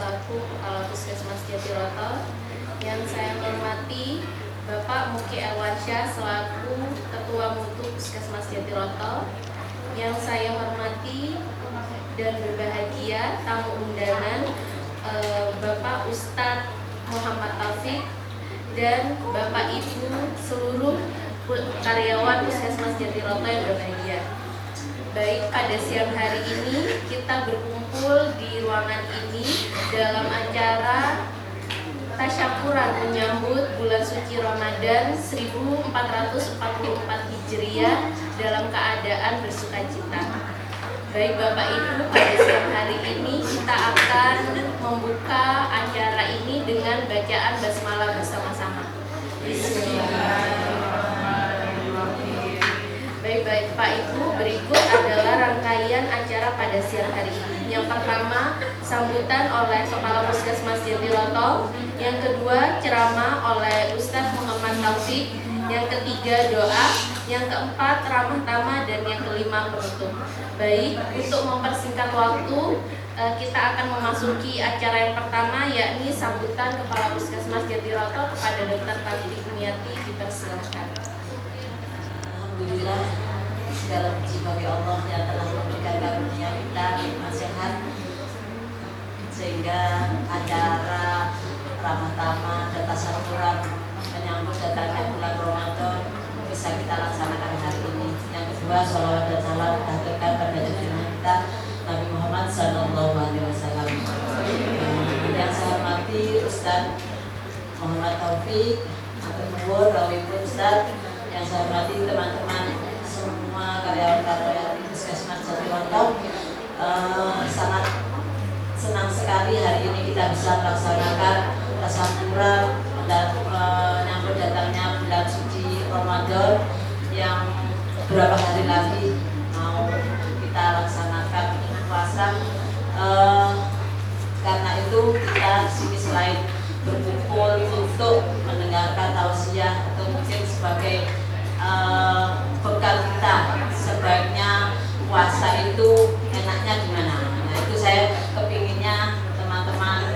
selaku Kepala Puskesmas Jatiroto. Yang saya hormati Bapak Muki Elwansyah selaku Ketua Mutu Puskesmas Jatiroto. Yang saya hormati dan berbahagia tamu undangan Bapak Ustadz Muhammad Taufik dan Bapak Ibu seluruh karyawan Puskesmas Jatiroto yang berbahagia. Baik, pada siang hari ini kita berkumpul di ruangan ini dalam acara tasyakuran menyambut bulan suci Ramadan 1444 Hijriah dalam keadaan bersukacita. Baik Bapak Ibu, pada siang hari ini kita akan membuka acara ini dengan bacaan basmalah bersama-sama. Bismillahirrahmanirrahim. Baik Pak Ibu, berikut adalah rangkaian acara pada siang hari ini. Yang pertama, sambutan oleh Kepala Puskesmas Jatiroto. Yang kedua, ceramah oleh Ustadz Muhammad Taufik. Yang ketiga, doa. Yang keempat, ramah tamah. Dan yang kelima, penutup. Baik, untuk mempersingkat waktu, kita akan memasuki acara yang pertama, yakni sambutan Kepala Puskesmas Jatiroto kepada Dr. Tati Kuniati. Dipersilakan. Alhamdulillah, segala puji bagi Allah yang telah memberikan karunia kita nikmat sehat, sehingga acara ramah tamah dan tasyakuran menyambut datangnya bulan Ramadan bisa kita laksanakan hari ini. Yang kedua, sholawat dan salam tahturkan pada junjungan kita Nabi Muhammad SAW. Yang saya hormati Ustadz Muhammad Taufik, Atur Nuwun, Rawipun Ustadz. Yang saya hormati teman-teman semua karyawan-karyawan Puskesmas Jatiroto, sangat senang sekali hari ini kita bisa melaksanakan tasyakuran dan menyambut datangnya bulan suci Ramadan yang beberapa hari lagi mau kita laksanakan puasa. Karena itu kita sini selain berkumpul untuk mendengarkan tausiah atau mungkin sebagai bekal kita, sebaiknya puasa itu enaknya gimana. Nah itu saya kepinginnya teman-teman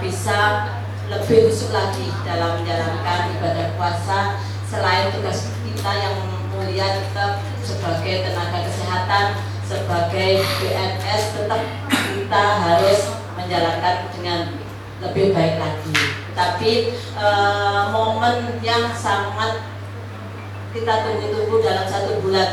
bisa lebih khusyuk lagi dalam menjalankan ibadah puasa. Selain tugas kita yang mulia, tetap sebagai tenaga kesehatan, sebagai BNS, tetap kita harus menjalankan dengan lebih baik lagi. Tapi momen yang sangat kita tunggu-tunggu dalam satu bulan,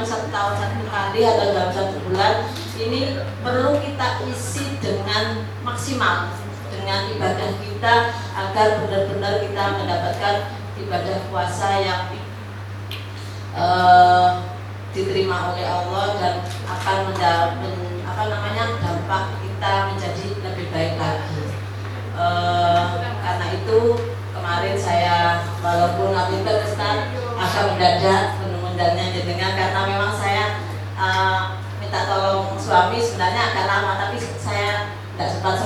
satu tahun satu kali atau dalam satu bulan ini perlu kita isi dengan maksimal dengan ibadah kita agar benar-benar kita mendapatkan ibadah puasa yang diterima oleh Allah dan akan dampak kita menjadi lebih baik lagi. Karena itu kemarin saya walaupun lapinter Ustaz agak mendadak menundanya jenengan karena memang saya minta tolong suami sebenarnya agak lama, tapi saya tidak sempat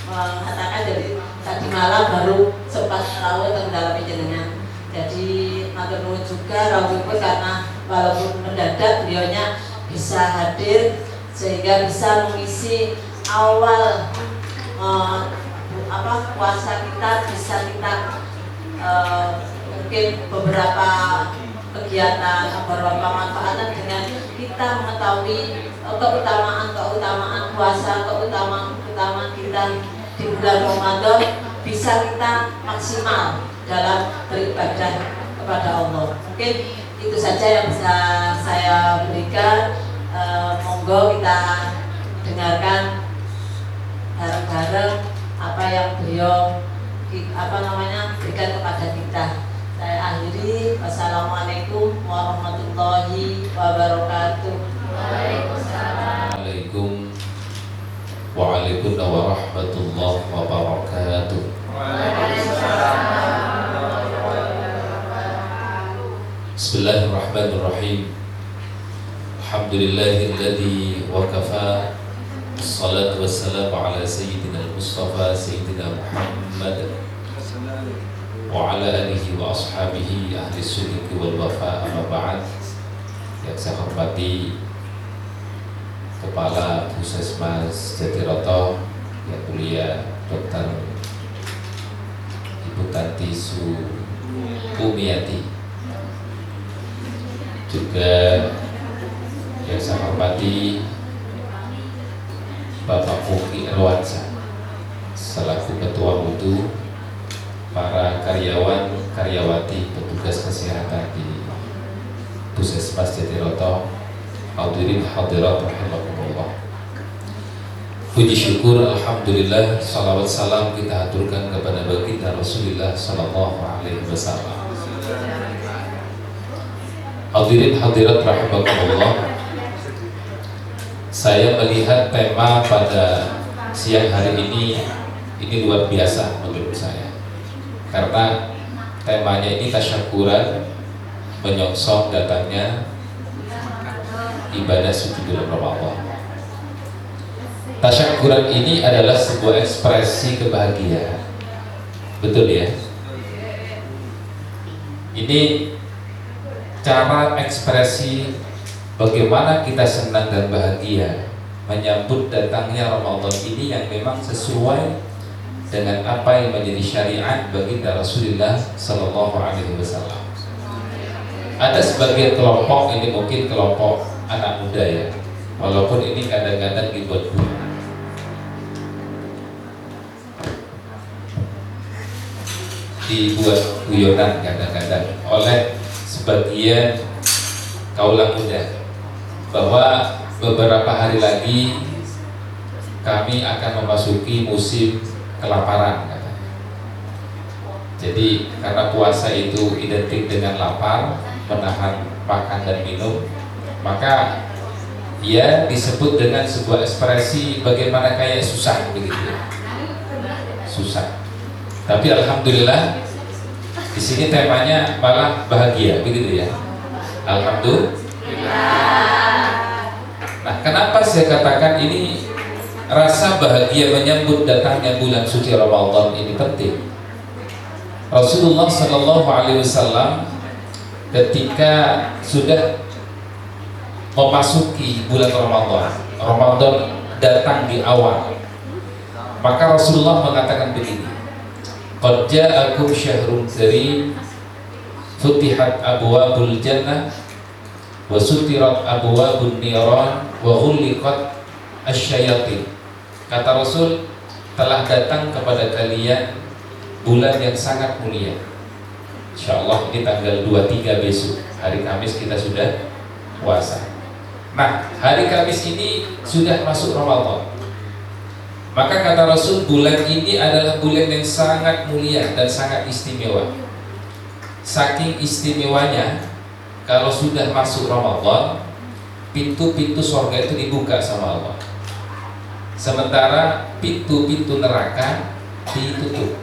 mengatakan, jadi tadi malam baru sempat rawuh mendalami jenengan. Jadi matur nuwun juga rawuhipun karena walaupun mendadak beliaunya bisa hadir sehingga bisa mengisi awal puasa kita, bisa kita mungkin beberapa kegiatan beberapa manfaatan dengan kita mengetahui keutamaan puasa, keutamaan kita di bulan Ramadan, bisa kita maksimal dalam beribadah kepada Allah. Mungkin itu saja yang bisa saya berikan. Monggo kita dengarkan bareng-bareng apa yang beliau berikan kepada kita. Saya akhiri. Wassalamualaikum warahmatullahi wabarakatuh. Waalaikumsalam warahmatullahi wabarakatuh. Bismillahirrahmanirrahim. Alhamdulillahilladzi wa kafa. Assalatu wassalamu ala sayyidina al-Mustafa Sayyidina Muhammad wa ala alihi wa ashabihi ahli sunnati wal wafa, amma ba'd. Yang saya hormati Kepala Puskesmas Jatiroto, yang mulia Dr. Ibu Tanti Sumiati, juga yang saya hormati Bapak Muki Erwansa selaku Ketua Mutu, para karyawan, karyawati, petugas kesehatan di Puskesmas Jatiroto, hadirin hadirat rahimakumullah. Puji syukur, alhamdulillah, salawat salam kita aturkan kepada baginda Rasulullah sallallahu alaihi wasallam. Hadirin hadirat rahimakumullah. Saya melihat tema pada siang hari ini luar biasa menurut saya. Karena temanya ini tasyakuran, menyongsong datangnya ibadah suci bulan Ramadan. Tasyakuran ini adalah sebuah ekspresi kebahagiaan. Betul ya? Ini cara ekspresi bagaimana kita senang dan bahagia menyambut datangnya Ramadan ini yang memang sesuai dengan apa yang menjadi syariat baginda Rasulullah Sallallahu Alaihi Wasallam. Ada sebagian kelompok, ini mungkin kelompok anak muda ya, walaupun ini kadang-kadang dibuat guyonan kadang-kadang oleh sebagian kaulah muda, bahwa beberapa hari lagi kami akan memasuki musim kelaparan katanya. Jadi karena puasa itu identik dengan lapar, menahan makan dan minum, maka dia disebut dengan sebuah ekspresi bagaimana kayak susah begitu. Susah. Tapi alhamdulillah di sini temanya malah bahagia begitu ya. Alhamdulillah. Nah, kenapa saya katakan ini rasa bahagia menyambut datangnya bulan suci Ramadan ini penting? Rasulullah Sallallahu Alaihi Wasallam ketika sudah memasuki bulan Ramadan datang di awal, maka Rasulullah mengatakan begini: qad ja'akum syahrun karim futihat abwabul jannah wa sutirat abwabun niran wa ghulliqat asyayatin. Kata Rasul, telah datang kepada kalian bulan yang sangat mulia. Insyaallah ini tanggal 23 besok, hari Kamis kita sudah puasa. Nah, hari Kamis ini sudah masuk Ramadan. Maka kata Rasul, bulan ini adalah bulan yang sangat mulia dan sangat istimewa. Saking istimewanya, kalau sudah masuk Ramadan, pintu-pintu surga itu dibuka sama Allah. Sementara pintu-pintu neraka ditutup.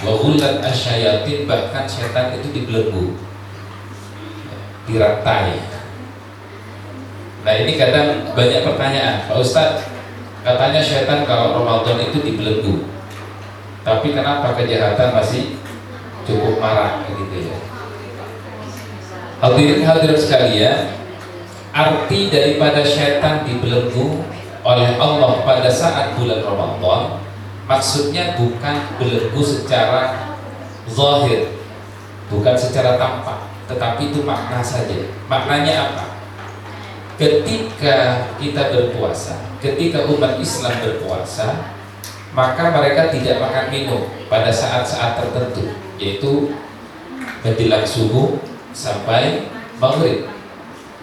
Wa ghullat asyayatin, bahkan setan itu dibelenggu, dirantai. Nah, ini kadang banyak pertanyaan, Pak Ustadz, katanya setan kalau Ramadan itu dibelenggu, tapi kenapa kejahatan masih cukup marak begitu ya? Hadirin hadirat sekalian, arti daripada setan dibelenggu oleh Allah pada saat bulan Ramadan, maksudnya bukan belenggu secara zahir, bukan secara tampak, tetapi itu makna saja. Maknanya apa? Ketika kita berpuasa, ketika umat Islam berpuasa, maka mereka tidak makan minum pada saat-saat tertentu, yaitu menjelang subuh sampai maghrib.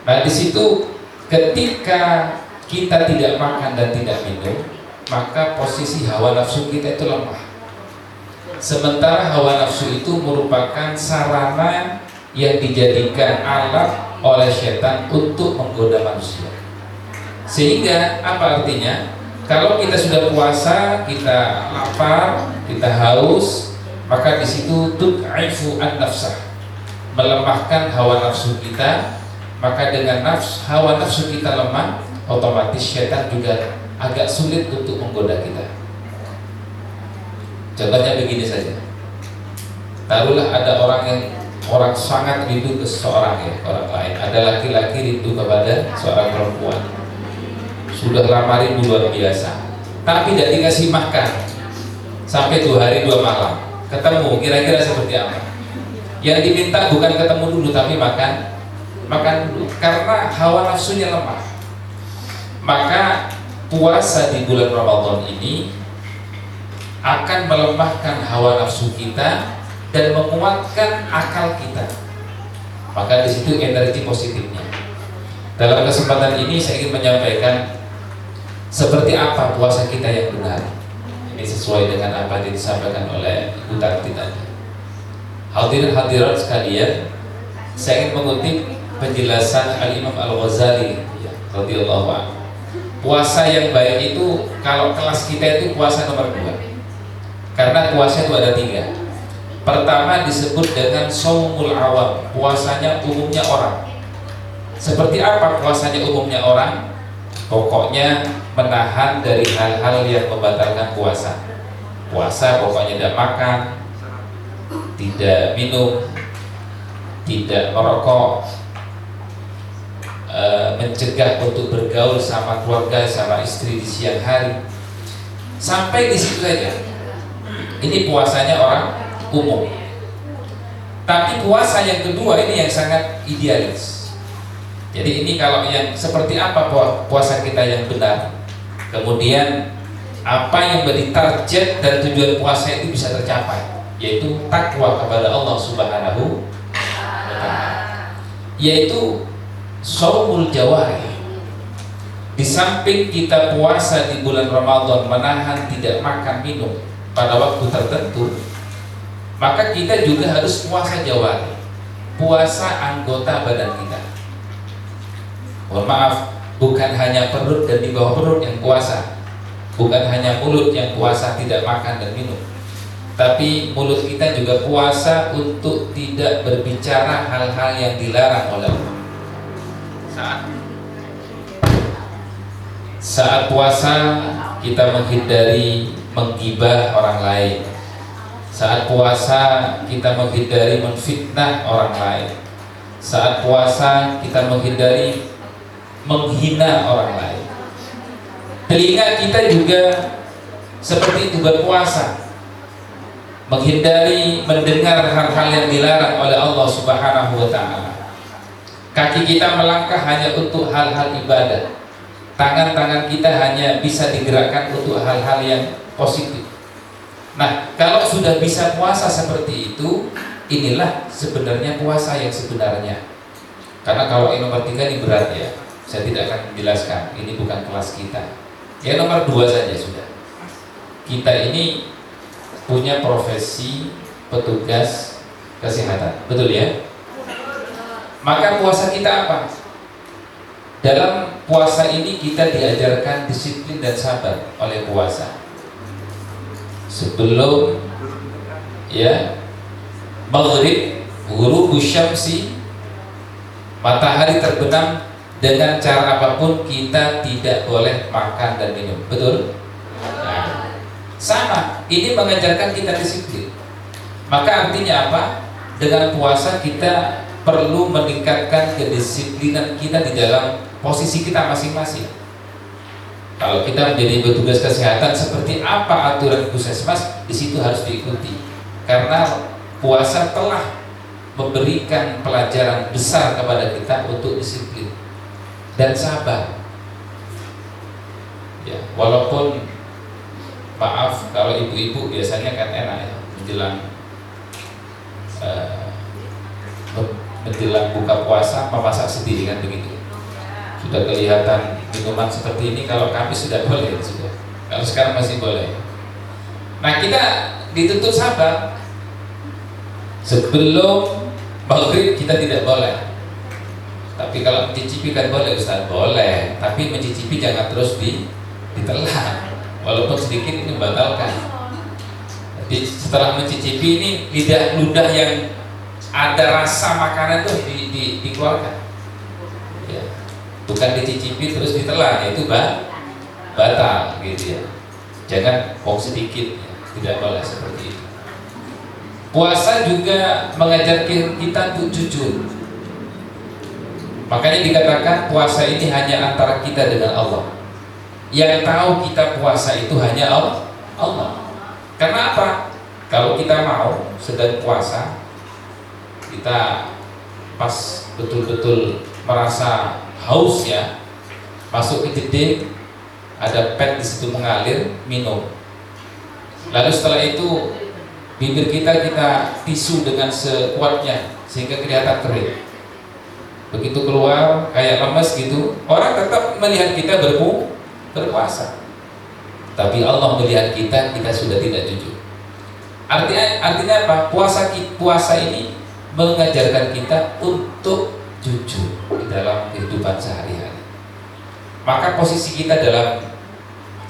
Nah, di situ ketika kita tidak makan dan tidak minum, maka posisi hawa nafsu kita itu lemah. Sementara hawa nafsu itu merupakan sarana yang dijadikan alat oleh setan untuk menggoda manusia. Sehingga apa artinya? Kalau kita sudah puasa, kita lapar, kita haus, maka di situ tud'ifu an-nafsah, melemahkan hawa nafsu kita. Maka dengan hawa nafsu kita lemah, otomatis setan juga agak sulit untuk menggoda kita. Contohnya begini saja. Taruhlah ada orang sangat rindu ke seseorang ya, orang lain. Ada laki-laki rindu kepada seorang perempuan. Sudah lama rindu luar biasa. tapi tidak dikasih makan sampai 2 hari 2 malam, ketemu kira-kira seperti apa? Yang diminta bukan ketemu dulu tapi makan dulu, karena hawa nafsunya lemah. Maka puasa di bulan Ramadan ini akan melemahkan hawa nafsu kita dan menguatkan akal kita. Maka di situ energi positifnya. Dalam kesempatan ini saya ingin menyampaikan seperti apa puasa kita yang benar. Ini sesuai dengan apa yang disampaikan oleh Ibu Tarti tadi. Hadirin hadirat sekalian, saya ingin mengutip penjelasan Al-Imam Al-Ghazali radhiyallahu anhu. Puasa yang baik itu, kalau kelas kita itu puasa nomor 2. Karena puasa itu ada 3. Pertama disebut dengan shaumul awam, puasanya umumnya orang. Seperti apa puasanya umumnya orang? Pokoknya menahan dari hal-hal yang membatalkan puasa. Puasa pokoknya tidak makan, tidak minum, tidak merokok, mencegah untuk bergaul sama keluarga, sama istri di siang hari. Sampai di situ saja. Ini puasanya orang umum. Tapi puasa yang kedua ini yang sangat idealis. Jadi ini kalau yang seperti apa puasa kita yang benar, kemudian apa yang menjadi target dan tujuan puasa itu bisa tercapai, yaitu takwa kepada Allah Subhanahu wa Ta'ala, yaitu shaumul jawarih. Di samping kita puasa di bulan Ramadan menahan tidak makan minum pada waktu tertentu, maka kita juga harus puasa jawarih, puasa anggota badan kita. Mohon maaf, bukan hanya perut dan di bawah perut yang puasa, bukan hanya mulut yang puasa tidak makan dan minum, tapi mulut kita juga puasa untuk tidak berbicara hal-hal yang dilarang oleh Allah. Saat puasa kita menghindari menggibah orang lain. Saat puasa kita menghindari menfitnah orang lain. Saat puasa kita menghindari menghina orang lain. Telinga kita juga seperti itu berpuasa, menghindari mendengar hal-hal yang dilarang oleh Allah Subhanahu wa Ta'ala. Kaki kita melangkah hanya untuk hal-hal ibadah. Tangan-tangan kita hanya bisa digerakkan untuk hal-hal yang positif. Nah, kalau sudah bisa puasa seperti itu, inilah sebenarnya puasa yang sebenarnya. Karena kalau yang nomor 3 ini berat ya, saya tidak akan menjelaskan, ini bukan kelas kita. Ya nomor 2 saja sudah. Kita ini punya profesi petugas kesehatan, betul ya? Maka puasa kita apa? Dalam puasa ini kita diajarkan disiplin dan sabar oleh puasa. Sebelum ya maghrib, ghurubus syamsi, matahari terbenam, dengan cara apapun kita tidak boleh makan dan minum, betul? Nah, sama, ini mengajarkan kita disiplin. Maka artinya apa? Dengan puasa kita perlu meningkatkan kedisiplinan kita di dalam posisi kita masing-masing. Kalau kita menjadi petugas kesehatan, seperti apa aturan puskesmas, di situ harus diikuti. Karena puasa telah memberikan pelajaran besar kepada kita untuk disiplin dan sabar. Ya, walaupun maaf kalau ibu-ibu biasanya kan enak ya menjelang buka puasa memasak sendiri kan begitu. Sudah kelihatan minuman seperti ini, kalau kami sudah boleh sudah. Kalau sekarang masih boleh. Nah, kita dituntut sabar. Sebelum maghrib kita tidak boleh. Tapi kalau mencicipi kan boleh Ustaz, boleh. Tapi mencicipi jangan terus ditelan. Walaupun sedikit ini membatalkan. Jadi setelah mencicipi ini ludah yang ada rasa makanan itu dikeluarkan. Ya. Bukan dicicipi terus ditelan, itu batal gitu ya. Jangan sedikit, ya. Tidak boleh seperti itu. Puasa juga mengajarkan kita untuk jujur. Makanya dikatakan puasa ini hanya antara kita dengan Allah. Yang tahu kita puasa itu hanya Allah. Karena apa? Kalau kita mau sedang puasa, kita pas betul-betul merasa haus ya, masuk ke jeding, ada pet di situ mengalir, minum. Lalu setelah itu bibir kita tisu dengan sekuatnya sehingga kelihatan kering. Begitu keluar kayak lemes gitu, orang tetap melihat kita berpuasa. Tapi Allah melihat kita sudah tidak jujur. Artinya apa? Puasa ini mengajarkan kita untuk jujur di dalam kehidupan sehari-hari. Maka posisi kita dalam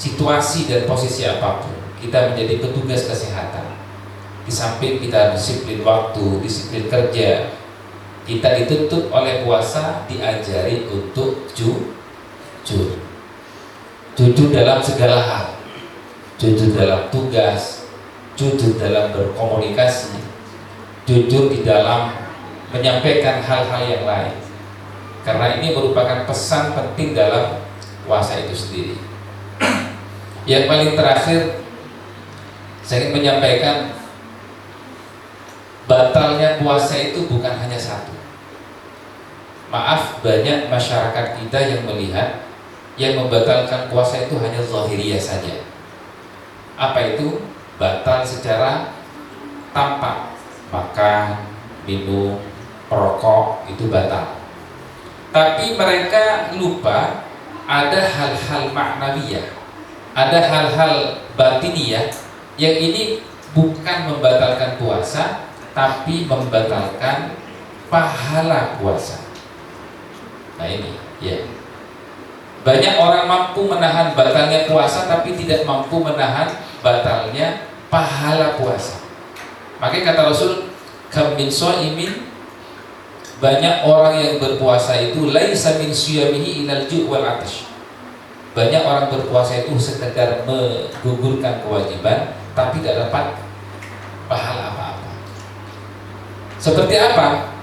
situasi dan posisi apapun, kita menjadi petugas kesehatan. Di samping kita disiplin waktu, disiplin kerja, kita dituntut oleh puasa diajari untuk jujur. Jujur dalam segala hal. Jujur dalam tugas, jujur dalam berkomunikasi, jujur di dalam menyampaikan hal-hal yang lain. Karena ini merupakan pesan penting dalam puasa itu sendiri. Yang paling terakhir, saya ingin menyampaikan batalnya puasa itu bukan hanya satu. Maaf, banyak masyarakat kita yang melihat yang membatalkan puasa itu hanya zahiriyah saja. Apa itu? Batal secara tampak, makan, minum, perokok itu batal. Tapi mereka lupa ada hal-hal maknawiyah, ada hal-hal batiniyah yang ini bukan membatalkan puasa, tapi membatalkan pahala puasa. Nah ini ya, banyak orang mampu menahan batalnya puasa tapi tidak mampu menahan batalnya pahala puasa. Makanya kata Rasul, kam min shaimin, banyak orang yang berpuasa itu laisa min siyamihi ilal ju' wal atash. Banyak orang berpuasa itu sekedar menggugurkan kewajiban tapi tidak dapat pahala apa-apa. Seperti apa?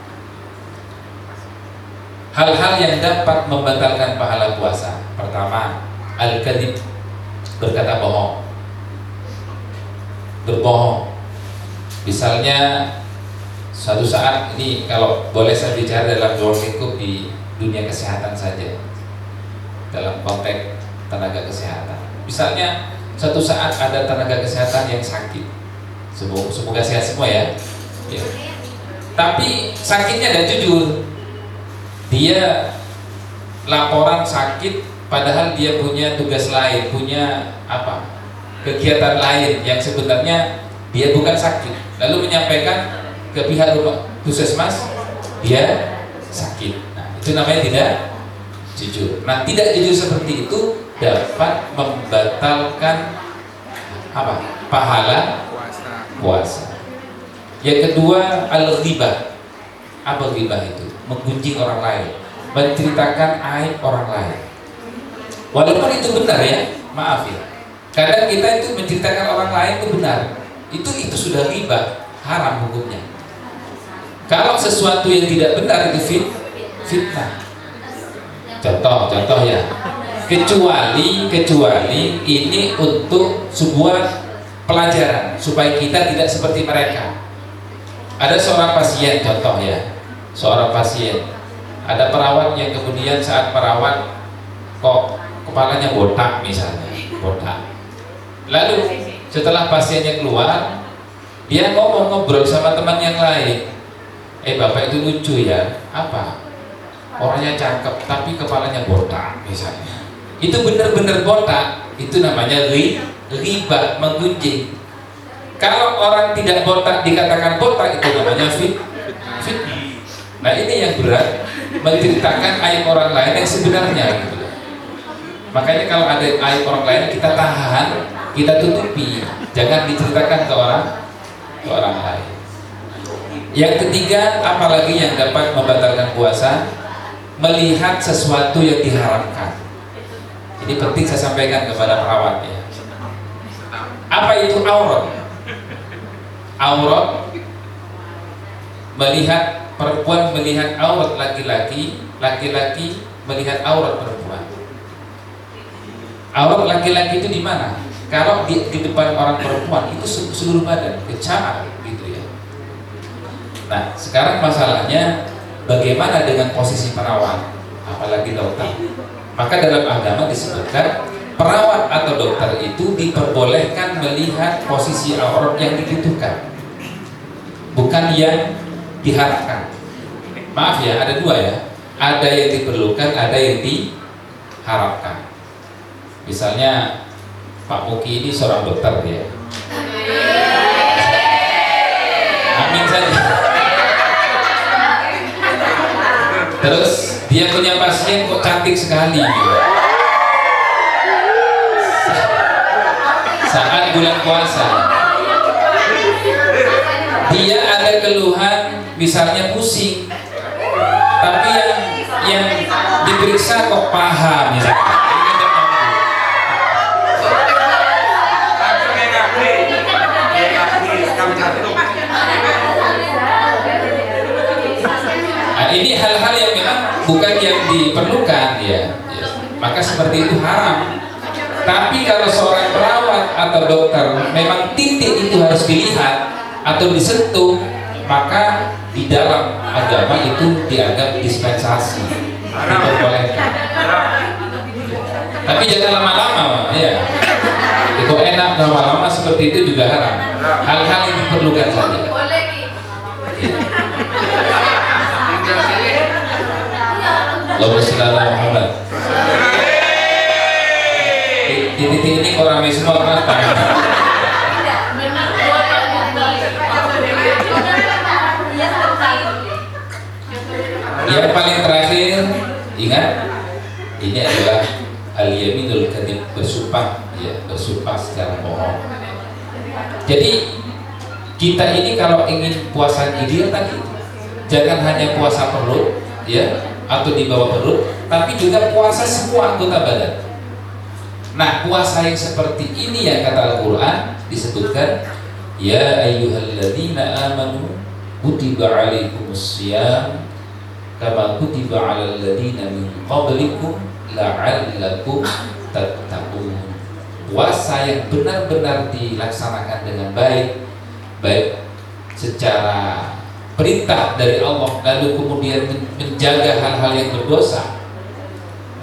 Hal-hal yang dapat membatalkan pahala puasa. Pertama, al-kadhib, berkata bohong. Berbohong. Misalnya suatu saat ini, kalau boleh saya bicara dalam ruang lingkup di dunia kesehatan saja, dalam konteks tenaga kesehatan. Misalnya suatu saat ada tenaga kesehatan yang sakit, semoga sehat semua ya. Tapi sakitnya tidak jujur. Dia laporan sakit padahal dia punya tugas lain, punya kegiatan lain yang sebenarnya dia bukan sakit. Lalu menyampaikan ke pihak puskesmas dia sakit. Nah, itu namanya tidak jujur. Nah, tidak jujur seperti itu dapat membatalkan pahala puasa. Yang kedua, al-ghibah. Apa ghibah itu? Menggunjing orang lain, menceritakan aib orang lain. Walaupun itu benar ya, maaf ya. Kadang kita itu menceritakan orang lain itu benar. Itu sudah ghibah, haram hukumnya. Kalau sesuatu yang tidak benar itu fitnah. Contoh ya. Kecuali ini untuk sebuah pelajaran supaya kita tidak seperti mereka. Ada seorang pasien, contoh ya, seorang pasien, ada perawat yang kemudian saat merawat kok kepalanya botak misalnya, botak. Lalu setelah pasiennya keluar, dia ngobrol sama teman yang lain. Bapak itu lucu ya, apa? Orangnya cakep tapi kepalanya botak misalnya. Itu benar-benar botak, itu namanya ghibah, menggunjing. Kalau orang tidak botak dikatakan botak, itu namanya fitnah. Nah ini yang berat, menceritakan aib orang lain yang sebenarnya gitu. Makanya kalau ada aib orang lain kita tahan, kita tutupi, jangan diceritakan ke orang lain. Yang ketiga, apalagi yang dapat membatalkan puasa, melihat sesuatu yang diharamkan. Ini penting saya sampaikan kepada perawat ya. Apa itu aurat? Aurat, melihat perempuan melihat aurat laki-laki, laki-laki melihat aurat perempuan. Aurat laki-laki itu di mana? Kalau di depan orang perempuan itu seluruh badan, kecamar gitu ya. Nah, sekarang masalahnya bagaimana dengan posisi perawat, apalagi dokter? Maka dalam agama disebutkan perawat atau dokter itu diperbolehkan melihat posisi aurat yang dibutuhkan, bukan yang diharapkan. Maaf ya, ada dua ya. Ada yang diperlukan, ada yang diharapkan. Misalnya Pak Muki ini seorang dokter ya. Amin saja. Terus dia punya pasien kok cantik sekali gitu. Saat bulan puasa dia ada keluhan misalnya pusing, tapi yang diperiksa kok paha misalnya. Nah, ini hal-hal yang memang bukan yang diperlukan ya. Maka seperti itu haram. Tapi kalau seorang perawat atau dokter memang titik itu harus dilihat atau disentuh, maka di dalam agama itu dianggap dispensasi, diperbolehkan. Tapi jangan lama-lama ya. Itu enak lama-lama seperti itu juga haram. Hal-hal yang diperlukan saja. Allahumma shalli ala Muhammad. Di titik ini orang semua kenapa? Yang paling terakhir, ingat, ini adalah al-yaminul kadhib, bersumpah ya, bersumpah secara bohong. Jadi kita ini kalau ingin puasa ideal tadi, jangan hanya puasa perut ya, atau di bawah perut, tapi juga puasa semua anggota badan. Nah, puasa yang seperti ini yang kata Al-Quran disebutkan, ya ayyuhalladzina amanu kutiba alaikumussyam kama kutiba alal ladzina min qablikum la'allakum tattaqun. Puasa yang benar-benar dilaksanakan dengan baik, baik secara perintah dari Allah, lalu kemudian menjaga hal-hal yang berdosa.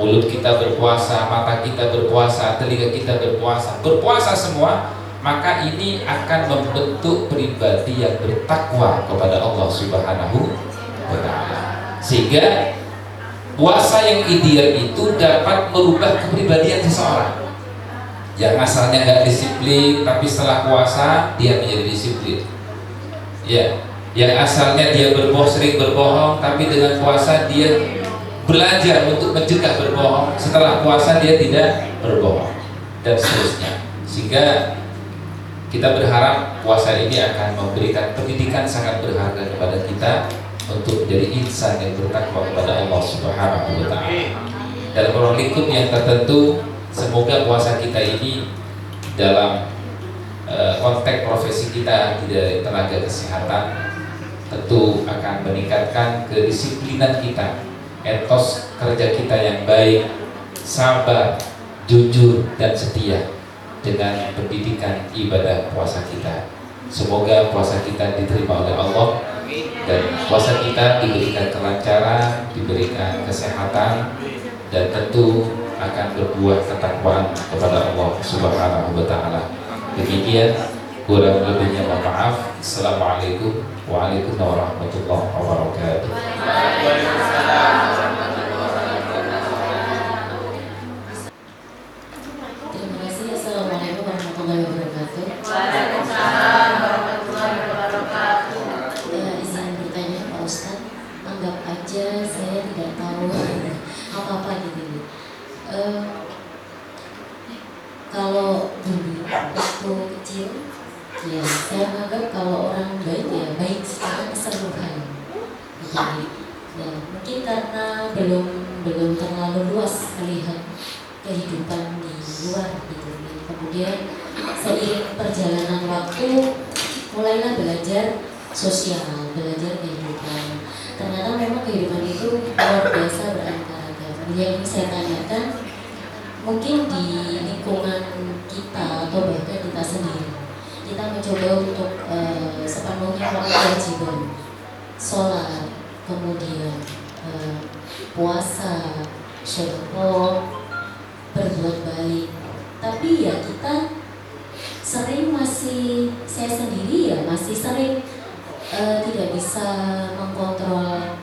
Mulut kita berpuasa, mata kita berpuasa, telinga kita berpuasa semua, maka ini akan membentuk pribadi yang bertakwa kepada Allah Subhanahu wa Ta'ala. Sehingga puasa yang ideal itu dapat merubah kepribadian seseorang. Yang asalnya nggak disiplin, tapi setelah puasa dia menjadi disiplin. Ya, yang asalnya dia sering berbohong, tapi dengan puasa dia belajar untuk mencegah berbohong. Setelah puasa dia tidak berbohong, dan seterusnya. Sehingga kita berharap puasa ini akan memberikan pendidikan sangat berharga kepada kita untuk menjadi insan yang bertakwa kepada Allah Subhanahu wa Ta'ala. Dalam ruang lingkup yang tertentu, semoga puasa kita ini dalam konteks profesi kita di tenaga kesehatan tentu akan meningkatkan kedisiplinan kita, etos kerja kita yang baik, sabar, jujur, dan setia dengan pendidikan ibadah puasa kita. Semoga puasa kita diterima oleh Allah dan puasa kita diberikan kelancaran, diberikan kesehatan, dan tentu akan berbuah ketakwaan kepada Allah Subhanahu wa Ta'ala. Demikian, kurang lebihnya mohon maaf. Assalamualaikum warahmatullahi wabarakatuh. Terima kasih. Assalamualaikum warahmatullahi wabarakatuh. Waalaikumsalam warahmatullahi wabarakatuh. Izin bertanya Pak Ustadz, anggap aja saya tidak tahu apa-apa gitu. Kalau dulu waktu kecil, ya saya menganggap kalau orang baik ya baik secara keseluruhan. Jadi ya mungkin karena belum terlalu luas melihat kehidupan di luar gitu. Kemudian seiring perjalanan waktu mulailah belajar sosial, belajar kehidupan. Ternyata memang kehidupan itu luar biasa beraneka ragam. Yang saya tanyakan, mungkin di lingkungan kita atau bahkan kita sendiri. Kita mencoba untuk sepenuhnya melakukan kewajiban sholat, kemudian puasa, syukur, berbuat baik. Tapi ya kita sering saya sendiri ya masih sering tidak bisa mengkontrol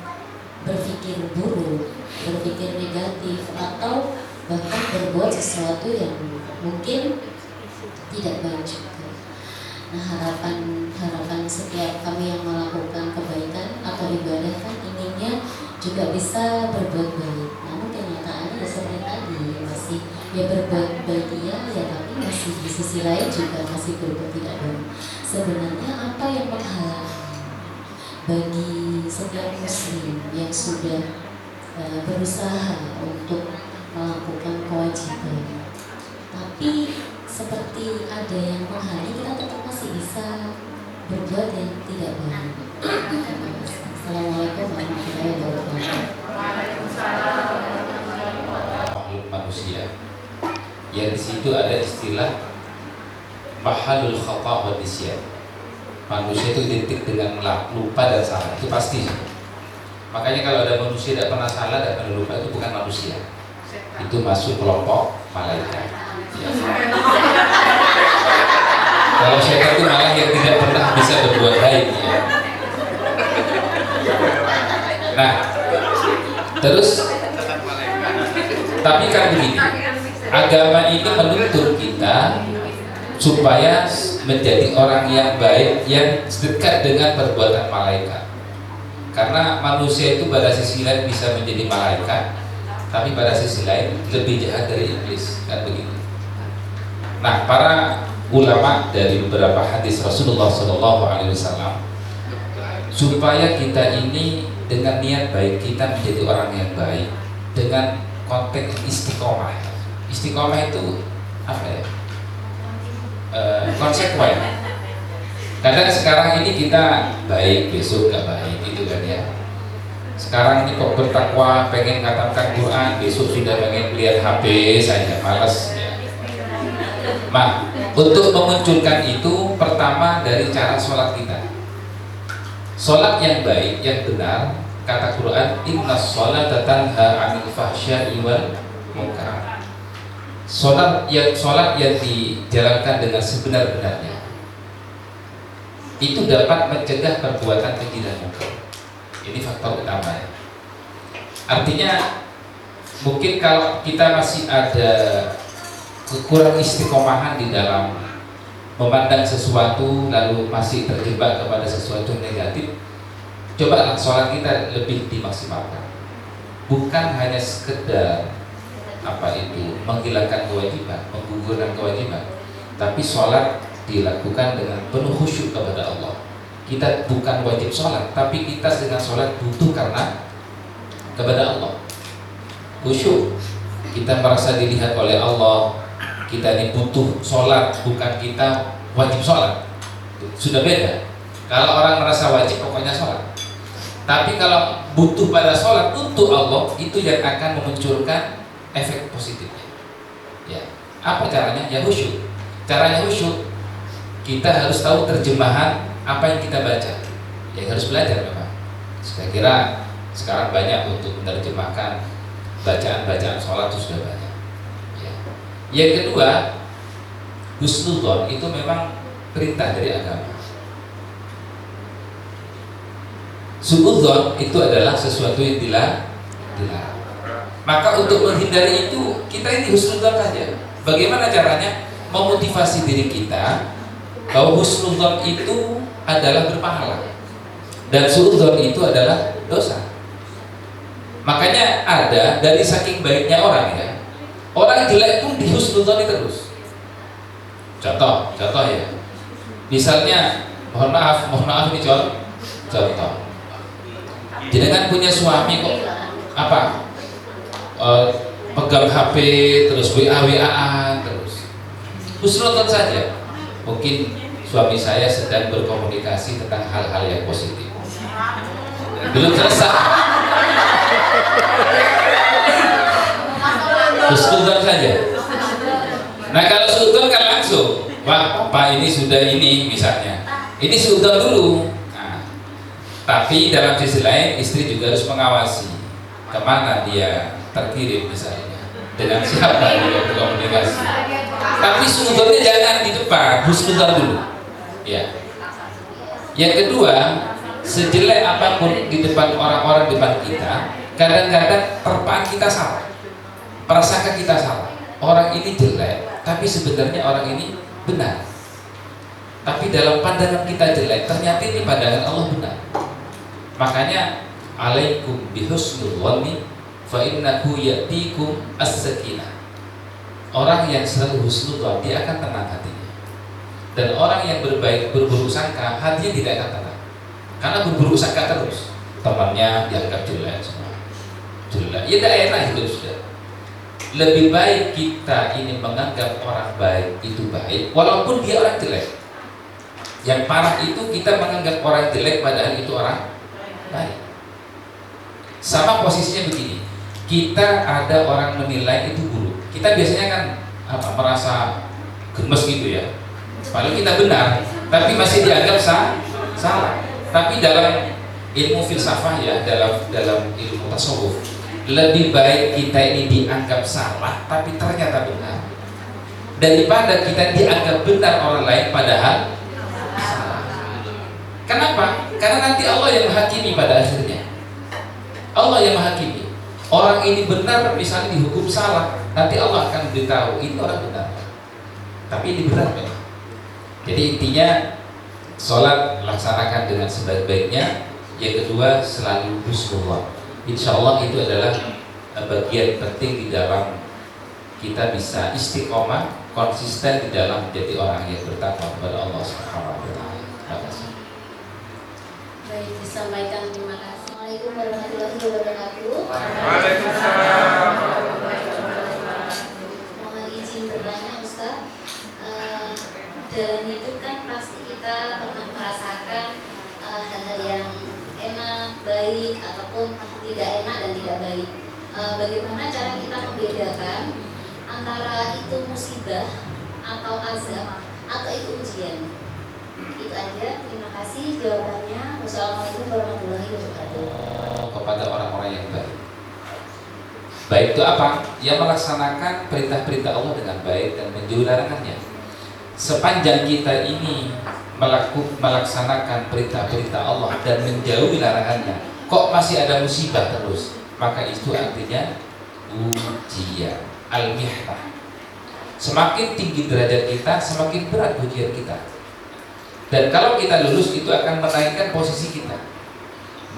berpikir buruk, berpikir negatif, atau bahkan berbuat sesuatu yang mungkin tidak baik juga. Nah, harapan setiap kami yang melakukan kebaikan atau ibadah kan inginnya juga bisa berbuat baik. Namun kenyataannya ya seperti tadi, masih ya berbuat baik ya tapi masih di sisi lain juga masih berbuat tidak baik. Sebenarnya apa yang menghalangi bagi setiap muslim yang sudah berusaha untuk melakukan kewajiban, tapi seperti ada yang menghalangi, kita tetap masih bisa berbuat yang tidak baik. Assalamualaikum warahmatullahi wabarakatuh. Makhluk manusia yang di situ ada istilah mahalul khata wa nisyan. Manusia itu identik dengan lupa dan salah, itu pasti. Makanya kalau ada manusia tidak pernah salah, tidak pernah lupa, itu bukan manusia, itu masuk kelompok malaikat. Ya. Kalau syaitan itu malah yang tidak pernah bisa berbuat baik ya. Nah, terus tapi kan begini, agama ini menuntut kita supaya menjadi orang yang baik, yang dekat dengan perbuatan malaikat. Karena manusia itu pada sisi lain bisa menjadi malaikat, tapi pada sisi lain lebih jahat dari iblis, kan begitu. Nah, para ulama dari beberapa hadis Rasulullah SAW, supaya kita ini dengan niat baik, kita menjadi orang yang baik dengan konteks istiqomah. Istiqomah itu apa ya? Konsekuen. Kadang sekarang ini kita baik, besok nggak baik, gitu kan ya. Sekarang ini kok bertakwa, pengen katakan Quran, besok sudah pengen lihat HP saja, malas ya. Nah, untuk memunculkan itu pertama dari cara sholat kita. Sholat yang baik, yang benar, kata Quran, innas sholata tanha 'anil fahsya'i wal munkar. Sholat yang dijalankan dengan sebenar-benarnya itu dapat mencegah perbuatan keji dan munkar. Ini faktor utama ya. Artinya mungkin kalau kita masih ada kekurang istiqomahan di dalam memandang sesuatu, lalu masih terjebak kepada sesuatu yang negatif, coba sholat kita lebih dimaksimalkan. Bukan hanya sekedar menghilangkan kewajiban, menggugurkan kewajiban, tapi sholat dilakukan dengan penuh khusyuk kepada Allah. Kita bukan wajib sholat, tapi kita dengan sholat butuh karena kepada Allah. Khusyuk, kita merasa dilihat oleh Allah. Kita ini butuh sholat, bukan kita wajib sholat. Sudah beda. Kalau orang merasa wajib, pokoknya sholat. Tapi kalau butuh pada sholat untuk Allah, itu yang akan memunculkan efek positifnya. Ya, apa caranya? Ya khusyuk. Caranya khusyuk, kita harus tahu terjemahan apa yang kita baca. Ya harus belajar memang. Saya kira sekarang banyak untuk menerjemahkan bacaan-bacaan sholat itu sudah banyak. Ya. Yang kedua, husnudzon itu memang perintah dari agama. Suudzon itu adalah sesuatu yang dilarang. Maka untuk menghindari itu, kita ini husnudzon saja. Bagaimana caranya? Memotivasi diri kita bahwa husnudzon itu adalah berpahala dan suudzon itu adalah dosa. Makanya ada dari saking baiknya orang ya, orang jelek pun dihusnudzoni terus. Contoh ya, misalnya mohon maaf ini contoh. Jenengan punya suami kok pegang HP terus WA-WA-an terus, husnudzon saja. Mungkin suami saya sedang berkomunikasi tentang hal-hal yang positif. Belum selesai. Husnudzon saja. Wah, Pak ini sudah ini misalnya, ini sudah dulu. Nah, tapi dalam sisi lain istri juga harus mengawasi kemana dia terkirim misalnya, dengan siapa dia berkomunikasi. Tapi sudahnya jangan di depan, husnudon dulu. Ya. Yang kedua, sejelek apapun di depan orang-orang depan kita, kadang-kadang terpaan kita salah, prasangka kita salah. Orang ini jelek, tapi sebenarnya orang ini benar. Tapi dalam pandangan kita jelek, ternyata ini pandangan Allah benar. Makanya alaikum bihusnul dhanni fa innahu ya'tikum as-sakinah. Orang yang selalu husnul dia akan tenang hatinya. Dan orang yang berburuk sangka, hatinya tidak akan tenang. Karena berburuk sangka terus, temannya dianggap jelek semua. Jelek, ya tidak enak itu sudah. Lebih baik kita ini menganggap orang baik itu baik, walaupun dia orang jelek. Yang parah itu kita menganggap orang jelek padahal itu orang baik. Sama posisinya begini, kita ada orang menilai itu buruk, kita biasanya kan merasa gemes gitu ya, padahal kita benar, tapi masih dianggap salah. Tapi dalam ilmu filsafah ya, dalam ilmu tasawuf, lebih baik kita ini dianggap salah tapi ternyata benar, daripada kita dianggap benar orang lain padahal salah. Kenapa? Karena nanti Allah yang menghakimi pada akhirnya. Allah yang menghakimi. Orang ini benar misalnya dihukum salah, nanti Allah akan beritahu ini orang benar, tapi ini benar memang. Jadi intinya sholat laksanakan dengan sebaik-baiknya. Yang kedua selalu husnuzan. Insya Allah itu adalah bagian penting di dalam kita bisa istiqomah, konsisten di dalam menjadi orang yang bertakwa kepada Allah Subhanahu wa taala. Terima kasih. Baik, disampaikan terima kasih. Assalamualaikum warahmatullahi wabarakatuh. Waalaikumsalam. Mohon izin bertanya Ustaz. Dalam hidup kan pasti kita pernah merasakan hal-hal yang enak, baik ataupun tidak enak dan tidak baik. Bagaimana cara kita membedakan antara itu musibah atau azab atau itu ujian? Itu aja. Terima kasih jawabannya. Wassalamualaikum warahmatullahi wabarakatuh. Kepada orang-orang yang baik. Baik itu apa? Yang melaksanakan perintah-perintah Allah dengan baik dan menjauhi larangannya. Sepanjang kita ini melaksanakan perintah-perintah Allah dan menjauhi larangannya, kok masih ada musibah terus, maka itu artinya ujian, al-mihnah. Semakin tinggi derajat kita, semakin berat ujian kita. Dan kalau kita lulus, itu akan menaikkan posisi kita,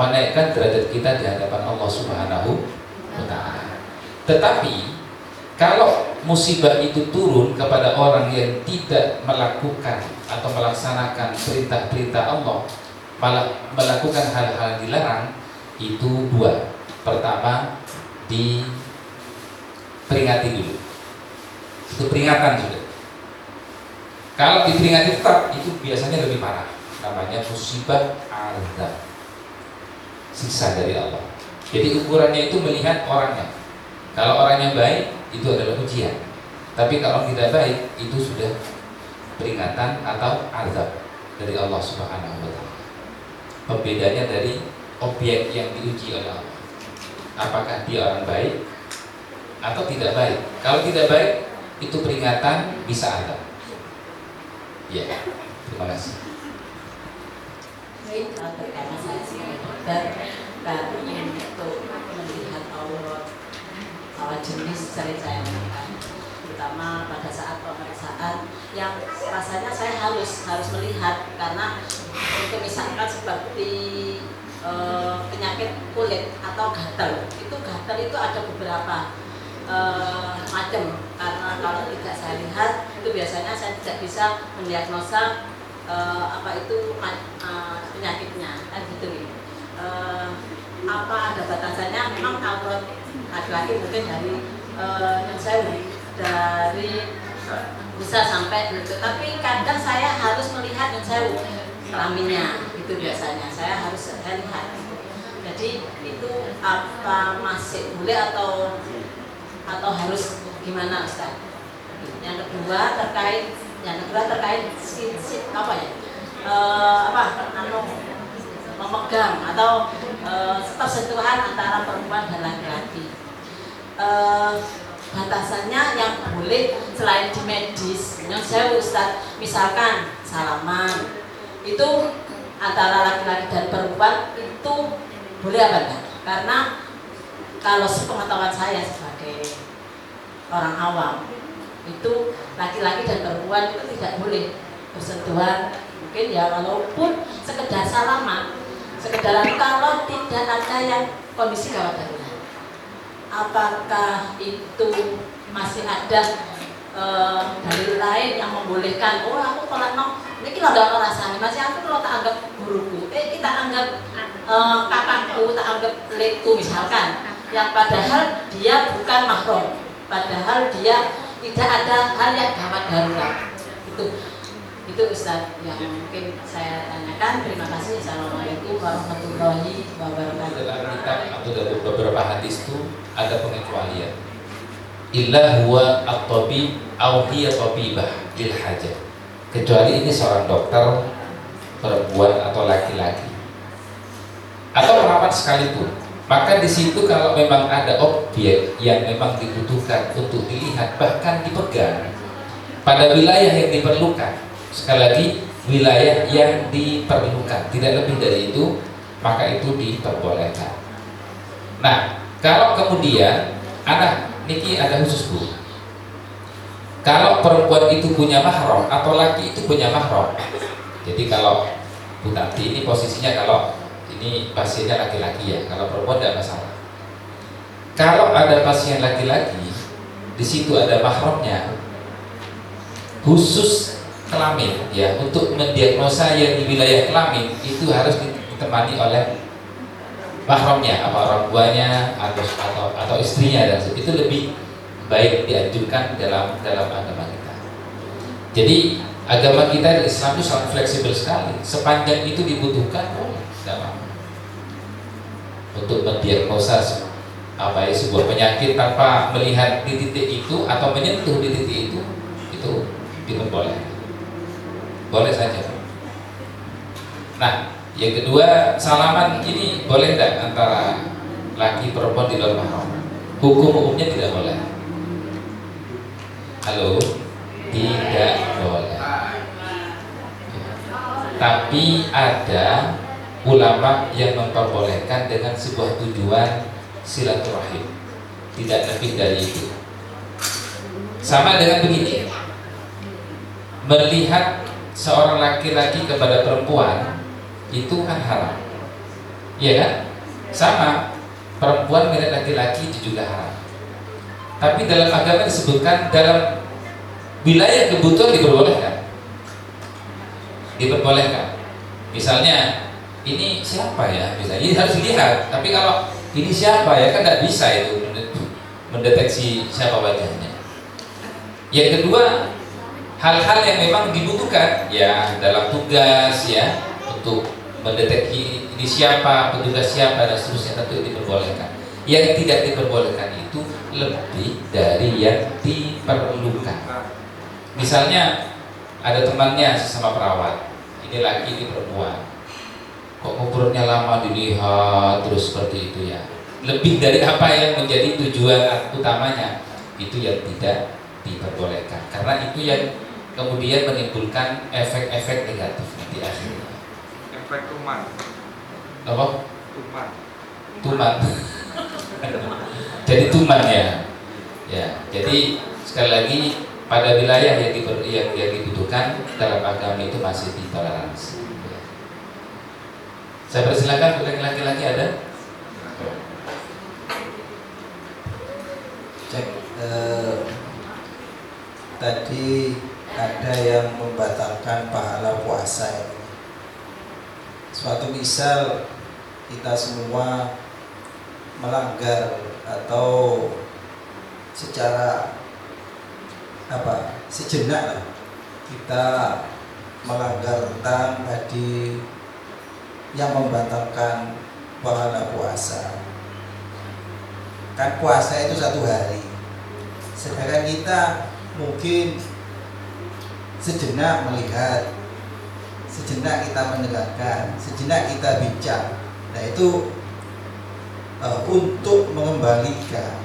menaikkan derajat kita di hadapan Allah Subhanahu wa taala. Tetapi kalau musibah itu turun kepada orang yang tidak melakukan atau melaksanakan perintah-perintah Allah, malah melakukan hal-hal dilarang, itu dua. Pertama, diperingati dulu. Itu peringatan sudah. Kalau diperingati tetap, itu biasanya lebih parah. Namanya musibah azab, siksa dari Allah. Jadi ukurannya itu melihat orangnya. Kalau orangnya baik, itu adalah ujian. Tapi kalau tidak baik, itu sudah peringatan atau azab dari Allah Subhanahu wa taala. Pembedanya dari objek yang diuji oleh Allah. Apakah dia orang baik atau tidak baik? Kalau tidak baik, itu peringatan, bisa azab. Ya, terima kasih. Baik, karena saya sebagai dokter baru untuk melihat aurat jenis saya lakukan, terutama pada saat pemeriksaan yang rasanya saya harus melihat, karena untuk misalkan seperti penyakit kulit atau gatal itu ada beberapa macam, karena kalau tidak saya lihat itu biasanya saya tidak bisa mendiagnosa apa itu penyakitnya, kan gitu. Apa ada batasannya? Memang aurat laki-laki mungkin dari dari bisa sampai gitu, tapi kadang saya harus melihat kelaminnya itu biasanya saya harus lihat gitu. Jadi itu apa masih boleh atau harus gimana Ustaz? Yang kedua terkait yang kedua terkait apa ya, memegang atau persentuhan antara perempuan dan laki-laki. Batasannya yang boleh selain di medis, saya Ustadz, misalkan salaman itu antara laki-laki dan perempuan itu boleh apa enggak? Karena kalau sepengetahuan saya sebagai orang awam itu laki-laki dan perempuan itu tidak boleh bersentuhan, mungkin ya walaupun sekedar salaman, sekedar kalau tidak ada yang kondisi gawat darurat. Apakah itu masih ada dalil lain yang membolehkan? Oh aku kalau ini kita udah ngerasani, masih aku kalau tak anggap guruku, kita anggap kakakku, tak anggap lekku misalkan, yang padahal dia bukan mahram, padahal dia tidak ada hal yang gawat darurat. Itu Ustaz yang mungkin saya tanyakan. Terima kasih. Assalamualaikum warahmatullahi wabarakatuh. Dalam kitab atau dalam beberapa hadis itu ada pengecualian. Illa huwa at-tabib aw hiya tabibah lil hajah. Kecuali ini seorang dokter perempuan atau laki-laki atau perawat sekalipun. Maka di situ kalau memang ada objek yang memang dibutuhkan untuk dilihat bahkan dipegang pada wilayah yang diperlukan, sekali lagi wilayah yang diperlukan, tidak lebih dari itu, maka itu diperbolehkan. Nah, kalau kemudian anak niki ada khusus Bu, kalau perempuan itu punya mahram atau laki itu punya mahram, jadi kalau Bu Tanti ini posisinya kalau ini pasiennya laki-laki ya, kalau perempuan tidak masalah. Kalau ada pasien laki-laki, di situ ada mahramnya, khusus kelamin ya, untuk mendiagnosa yang di wilayah kelamin itu harus ditemani oleh mahramnya, apa orang tuanya atau istrinya, dan itu lebih baik dianjurkan dalam agama kita. Jadi agama kita Islam itu sangat fleksibel sekali, sepanjang itu dibutuhkan boleh, tidak apa-apa. Untuk mendiagnosa sebuah penyakit tanpa melihat di titik itu atau menyentuh di titik itu diperbolehkan. Boleh saja. Nah, yang kedua, salaman ini boleh tidak antara laki perempuan di dalam mahram? Hukum-hukumnya tidak boleh. Halo, tidak boleh. Tapi ada ulama yang memperbolehkan dengan sebuah tujuan silaturahim, tidak lebih dari itu. Sama dengan begini, melihat seorang laki-laki kepada perempuan itu kan haram, iya kan? Sama, perempuan melihat laki-laki itu juga haram. Tapi dalam agama disebutkan dalam wilayah kebutuhan diperbolehkan. Misalnya ini siapa ya? Misalnya ini harus dilihat. Tapi kalau ini siapa ya, kan tidak bisa itu mendeteksi siapa wajahnya. Yang kedua, hal-hal yang memang dibutuhkan ya dalam tugas ya, untuk mendeteksi ini siapa, petugas siapa dan seterusnya, tentu diperbolehkan. Yang tidak diperbolehkan itu lebih dari yang diperlukan. Misalnya ada temannya sesama perawat, ini laki ini perempuan, kok ngobrolnya lama dilihat terus seperti itu ya, lebih dari apa yang menjadi tujuan utamanya, itu yang tidak diperbolehkan, karena itu yang kemudian menimbulkan efek-efek negatif di akhirnya. Efek tuman. Apa? Tuman. Jadi tuman ya. Ya, jadi sekali lagi pada wilayah yang dibutuhkan dalam agama itu masih ditoleransi. Ya. Saya persilakan untuk laki-laki ada. Cek, tadi ada yang membatalkan pahala puasa. Suatu misal kita semua melanggar atau secara sejenak lah, kita melanggar tentang tadi yang membatalkan pahala puasa. Kan puasa itu 1 hari, sedangkan kita mungkin sejenak melihat, sejenak kita mendengarkan, sejenak kita bincang. Nah itu untuk mengembalikan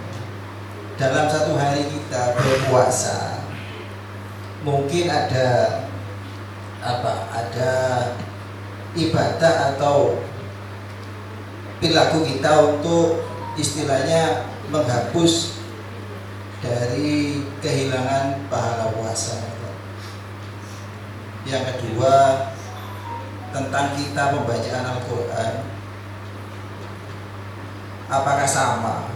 dalam satu hari kita berpuasa, mungkin ada ada ibadah atau perilaku kita untuk istilahnya menghapus dari kehilangan pahala puasa. Yang kedua, tentang kita pembacaan Al-Quran, apakah sama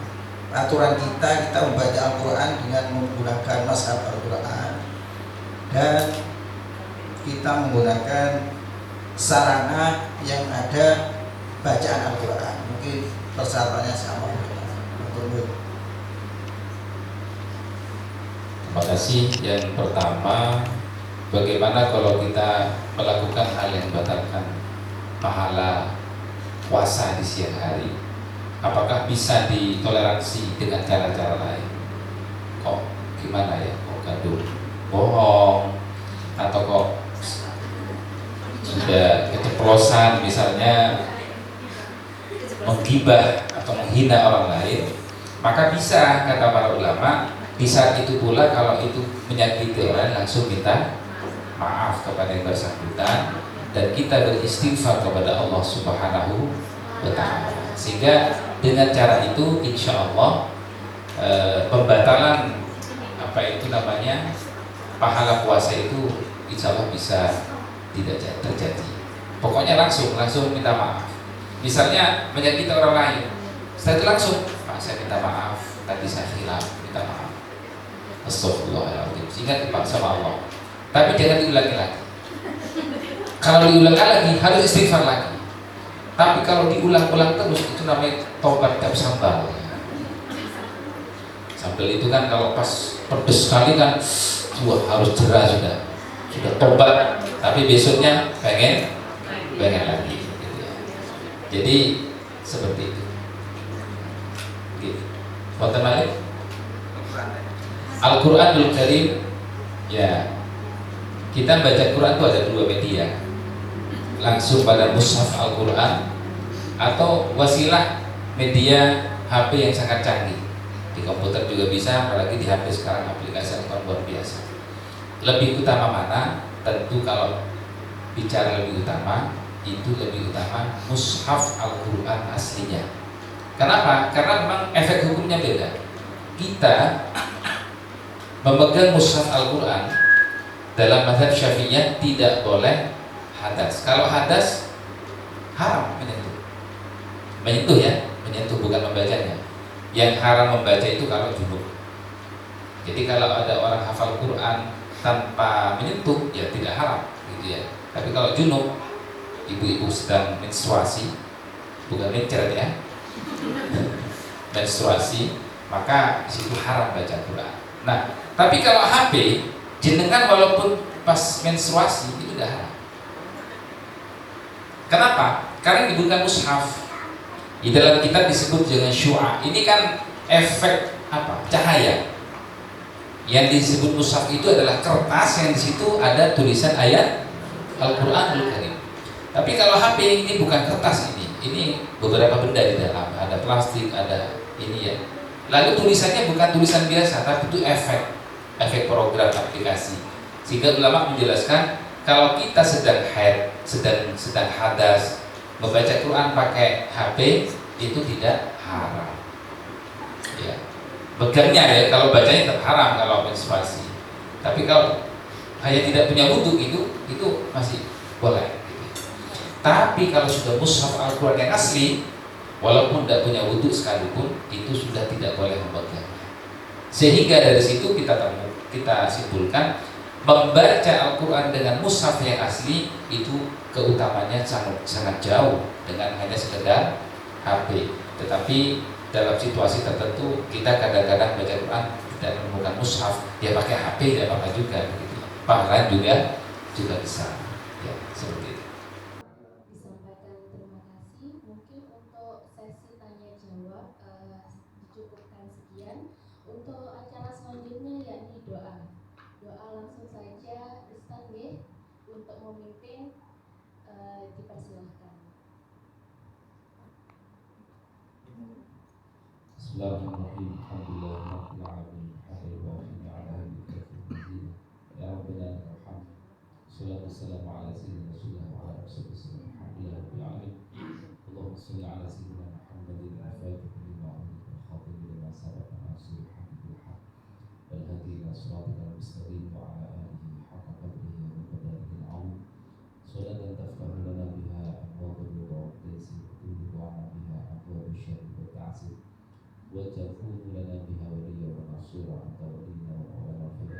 aturan kita membaca Al-Quran dengan menggunakan mushaf Al-Quran dan kita menggunakan sarana yang ada bacaan Al-Quran? Mungkin persyaratannya sama. Terima kasih. Yang pertama, bagaimana kalau kita melakukan hal yang membatalkan pahala puasa di siang hari? Apakah bisa ditoleransi dengan cara-cara lain? Kok gimana ya? Kok gaduh, bohong, atau kok sudah keceplosan misalnya menggibah atau menghina orang lain? Maka bisa, kata para ulama, di saat itu pula kalau itu menyakiti orang, langsung minta maaf kepada yang bersangkutan dan kita beristighfar kepada Allah Subhanahu wa Ta'ala. Sehingga dengan cara itu insya Allah pembatalan pahala puasa itu insya Allah bisa tidak terjadi. Pokoknya langsung minta maaf. Misalnya menyakiti orang lain, setelah itu langsung, Pak, saya minta maaf, tadi saya hilaf, minta maaf. Astagfirullahaladzim, ingat Pak sama Allah. Tapi jangan diulangi lagi. Kalau diulang lagi harus istighfar lagi. Tapi kalau diulang-ulang terus itu namanya tobat tiap sambal. Sambal itu kan kalau pas pedes sekali kan, wah harus jerah sudah tobat. Tapi besoknya pengen lagi. Gitu ya. Jadi seperti itu. Gitu. Wonten malih Al-Quranul Karim, ya kita baca Quran itu ada dua media, langsung pada mushaf Al-Quran atau wasilah media HP yang sangat canggih. Di komputer juga bisa, apalagi di HP sekarang aplikasi Al-Quran luar biasa. Lebih utama mana? Tentu kalau bicara lebih utama, itu lebih utama mushaf Al-Quran aslinya. Kenapa? Karena memang efek hukumnya beda. Kita memegang mushaf Al-Quran dalam mazhab Syafi'iyah tidak boleh hadas. Kalau hadas haram menyentuh ya, bukan membacanya. Yang haram membaca itu kalau junub. Jadi kalau ada orang hafal Quran tanpa menyentuh ya tidak haram gitu ya. Tapi kalau junub, ibu-ibu sedang menstruasi, bukan mencret ya, menstruasi, maka disitu haram baca Quran. Nah, tapi kalau HP jenengan walaupun pas menstruasi itu udah haram. Kenapa? Karena dibuka mushaf. Di dalam kitab disebut dengan syu'a. Ini kan efek cahaya. Yang disebut mushaf itu adalah kertas yang di situ ada tulisan ayat Al-Qur'anul Karim. Tapi kalau HP ini bukan kertas ini beberapa benda di dalam, ada plastik, ada ini ya. Lalu tulisannya bukan tulisan biasa, tapi itu efek program aplikasi. Sehingga ulama menjelaskan kalau kita sedang haid, sedang hadas, membaca Quran pakai HP itu tidak haram. Ya. Begangnya ya, kalau bacanya tetap haram kalau menstruasi. Tapi kalau hanya tidak punya wudu itu masih boleh. Tapi kalau sudah mushaf Al-Quran yang asli, walaupun tidak punya wudu sekalipun, itu sudah tidak boleh memegang. Sehingga dari situ kita simpulkan membaca Al-Quran dengan mushaf yang asli itu keutamanya sangat jauh dengan hanya sekedar HP. Tetapi dalam situasi tertentu kita kadang-kadang baca Quran tidak menemukan mushaf, ya pakai HP tidak apa-apa juga. Begitu. Pahala juga bisa. Ya, seperti itu. Disampaikan terima kasih. Mungkin untuk sesi tanya jawab dicukupkan sekian. Untuk acara selanjutnya yakni doa langsung saja Ustaz. nggih, untuk memimpin, dipersilahkan. Bismillahirrahmanirrahim. Alhamdulillahirabbil alamin. Ya Rabbana lakal hamd. Salatu wassalamu ala sayyidina Rasulillah wa ala alihi wasallam. Alhamdulillahirabbil alamin. Allahumma shalli ala sayyidina Muhammadin al-fatih lima ughliqa al-khatim lima sabaqa nasiril haqqi bil haqq wal hadi ila siratikal mustaqim wa ala alihi haqqa qadrihi wa miqdarihi al-'azim. Salatan taftahu lana biha abwaabal ridha wa taysir wa tu'ana biha abwaabal syarri wa ta'sir wa takunu lana biha waliyyan wa nasira anta waliyuna wa maulana fil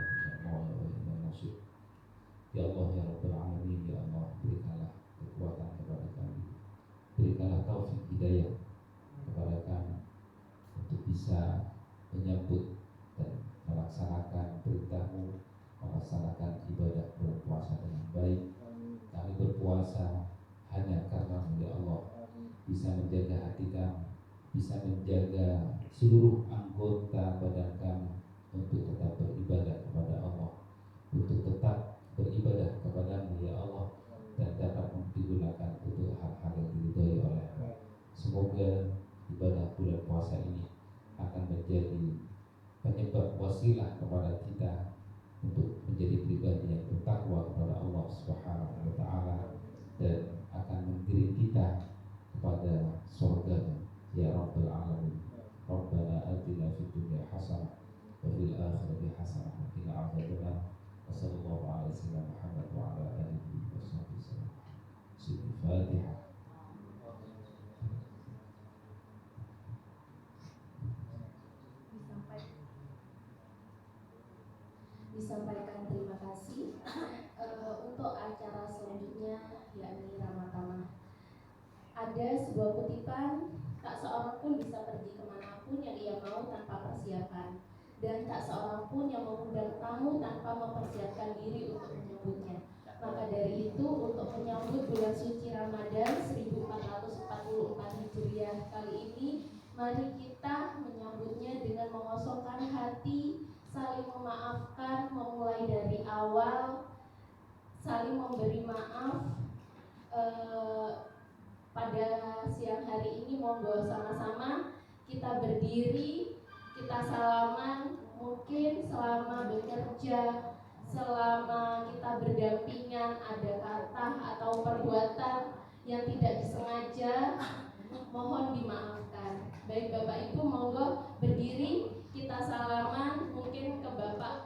maula wa inna nasir. Ya Allah ya Rabbal alamin, ya Allah, berikanlah kekuatan kepada kami, berikanlah taufik hidayah kepada kami untuk bisa menyambut dan melaksanakan perintah-Mu, melaksanakan ibadah berpuasa dengan baik. Kami berpuasa hanya karena ya Allah bisa menjaga hati kami, bisa menjaga seluruh anggota badan kami untuk tetap beribadah kepada Allah, untuk tetap beribadah kepada-Mu ya Allah, dan dapat digunakan untuk hal-hal yang diridhai oleh-Mu. Semoga ibadah bulan puasa ini akan menjadi penyebab wasilah kepada kita untuk menjadi pribadi yang bertakwa kepada Allah Subhanahu wa taala dan akan mengiring kita kepada surga ya Rabbal alamin. Rabbana atina fid dunya hasanah wa fil akhirati hasanah wa qina adzabannar. Wassallallahu ala sayyidina Muhammad wa ala alihi wasallam. Al-Fatihah. Disampaikan terima kasih. Untuk acara selanjutnya yakni Ramatamah. Ada sebuah kutipan, tak seorang pun bisa pergi kemanapun yang ia mau tanpa persiapan, dan tak seorang pun yang mengundang tamu tanpa mempersiapkan diri untuk menyambutnya. Maka dari itu, untuk menyambut bulan suci Ramadan 1444 Hijriah kali ini, mari kita menyambutnya dengan mengosongkan hati, saling memaafkan, memulai dari awal, saling memberi maaf. Pada siang hari ini monggo sama-sama kita berdiri, kita salaman. Mungkin selama bekerja, selama kita berdampingan ada kata atau perbuatan yang tidak disengaja, mohon dimaafkan. Baik Bapak Ibu, monggo berdiri, kita salaman. Mungkin ke Bapak.